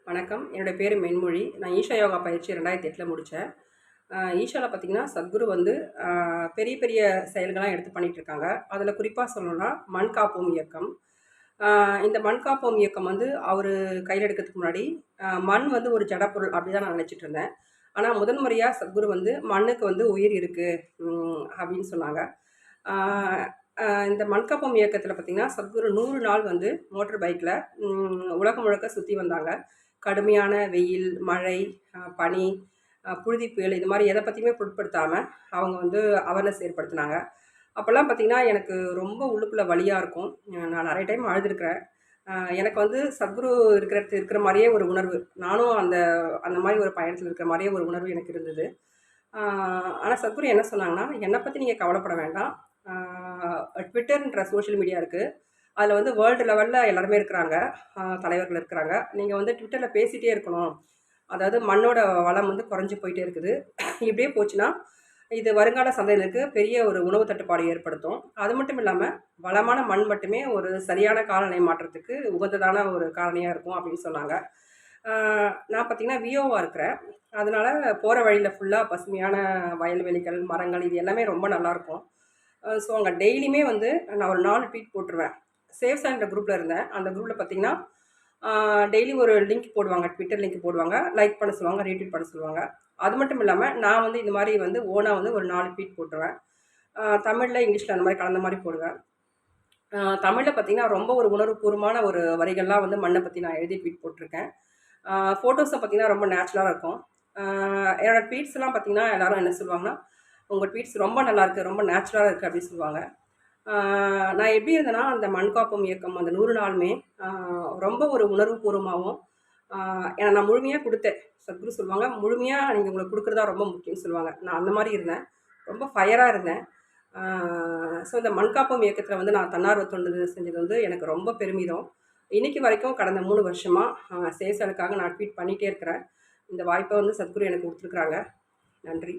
வணக்கம். என்னோடய பேர் மென்மொழி. நான் ஈஷா யோகா பயிற்சி 2008ல் முடித்தேன். ஈஷாவில் பார்த்திங்கன்னா சத்குரு வந்து பெரிய பெரிய செயல்கள்லாம் எடுத்து பண்ணிகிட்ருக்காங்க. அதில் குறிப்பாக சொல்லணும்னா மண் காப்போம் இயக்கம். இந்த மண் காப்போம் இயக்கம் வந்து அவர் கையில் எடுக்கிறதுக்கு முன்னாடி மண் வந்து ஒரு ஜடப்பொருள் அப்படி தான் நான் நினச்சிட்டு இருந்தேன். ஆனால் முதன் முறையாக சத்குரு வந்து மண்ணுக்கு வந்து உயிர் இருக்குது அப்படின்னு சொன்னாங்க. இந்த மண்காப்போம் இயக்கத்தில் பார்த்திங்கன்னா சத்குரு 100 நாள் வந்து மோட்டர் பைக்கில் உலகம் முழுக்க சுற்றி வந்தாங்க. கடுமையான வெயில், மழை, பனி, புழுதி புயல் இது மாதிரி எதை பற்றியுமே பொருட்படுத்தாமல் அவங்க வந்து அவேர்னஸ் ஏற்படுத்தினாங்க. அப்போல்லாம் பார்த்திங்கன்னா எனக்கு ரொம்ப உள்ளுக்குள்ளே வலியாக இருக்கும். நான் நிறைய டைம் அழுதுருக்கிறேன். எனக்கு வந்து சத்குரு இருக்கிற மாதிரியே ஒரு உணர்வு. நானும் அந்த அந்த மாதிரி ஒரு பயணத்தில் இருக்கிற மாதிரியே ஒரு உணர்வு எனக்கு இருந்தது. ஆனால் சத்குரு என்ன சொன்னாங்கன்னா, என்னை பற்றி நீங்கள் கவலைப்பட வேண்டாம். ட்விட்டர்ன்ற சோஷியல் மீடியா இருக்குது. அதில் வந்து வேர்ல்டு லெவலில் எல்லாருமே இருக்கிறாங்க. தலைவர்கள் இருக்கிறாங்க. நீங்கள் வந்து ட்விட்டரில் பேசிகிட்டே இருக்கணும். அதாவது மண்ணோட வளம் வந்து குறைஞ்சி போயிட்டே இருக்குது. இப்படியே போச்சுன்னா இது வருங்கால சந்ததியினருக்கு பெரிய ஒரு உணவு தட்டுப்பாடு ஏற்படுத்தும். அது மட்டும் இல்லாமல் வளமான மண் மட்டுமே ஒரு சரியான காலநிலை மாற்றத்துக்கு உகந்ததான ஒரு காரணியாக இருக்கும் அப்படின்னு சொன்னாங்க. நான் பார்த்திங்கன்னா விஓவாக இருக்கிறேன். அதனால் போகிற வழியில் ஃபுல்லாக பசுமையான வயல்வெளிகள், மரங்கள் இது எல்லாமே ரொம்ப நல்லாயிருக்கும். ஸோ அங்கே டெய்லியுமே வந்து நான் ஒரு 4 ட்வீட் போட்டுருவேன். சேவ் சாய்ன்ற குரூப்பில் இருந்தேன். அந்த குரூப்பில் பார்த்திங்கன்னா டெய்லி ஒரு லிங்க் போடுவாங்க. ட்விட்டர் லிங்க் போடுவாங்க. லைக் பண்ண சொல்லுவாங்க, ரீட்வீட் பண்ண சொல்லுவாங்க. அது மட்டும் இல்லாமல் நான் வந்து இந்த மாதிரி வந்து ஓனாக வந்து ஒரு 4 ட்வீட் போட்டுருவேன். தமிழில், இங்கிலீஷில் அந்த மாதிரி கலந்த மாதிரி போடுவேன். தமிழில் பார்த்திங்கன்னா ரொம்ப ஒரு உணர்வுபூர்வமான ஒரு வரிகள்லாம் வந்து மண்ணை பற்றி நான் எழுதி ட்வீட் போட்டிருக்கேன். ஃபோட்டோஸை பார்த்திங்கன்னா ரொம்ப நேச்சுரலாக இருக்கும். என்னோடய ட்வீட்ஸ்லாம் பார்த்திங்கன்னா எல்லோரும் என்ன சொல்லுவாங்கன்னா, உங்கள் ட்வீட்ஸ் ரொம்ப நல்லாயிருக்கு, ரொம்ப நேச்சுரலாக இருக்குது அப்படின்னு சொல்லுவாங்க. நான் எப்படி இருந்தேன்னா அந்த மண்காப்போம் இயக்கம் அந்த 100 நாளுமே ரொம்ப ஒரு உணர்வுபூர்வமாகவும் ஏன்னா நான் முழுமையாக கொடுத்தேன். சத்குரு சொல்லுவாங்க, முழுமையாக நீங்கள் உங்களுக்கு கொடுக்குறதா ரொம்ப முக்கியம்னு சொல்லுவாங்க. நான் அந்த மாதிரி இருந்தேன். ரொம்ப ஃபயராக இருந்தேன். ஸோ இந்த மண்காப்போம் இயக்கத்தில் வந்து நான் தன்னார்வ தொண்டு செஞ்சது வந்து எனக்கு ரொம்ப பெருமிதம். இன்றைக்கி வரைக்கும் கடந்த 3 வருஷமாக சேசலுக்காக நான் ட்வீட் பண்ணிகிட்டே இருக்கிறேன். இந்த வாய்ப்பை வந்து சத்குரு எனக்கு கொடுத்துருக்குறாங்க. நன்றி.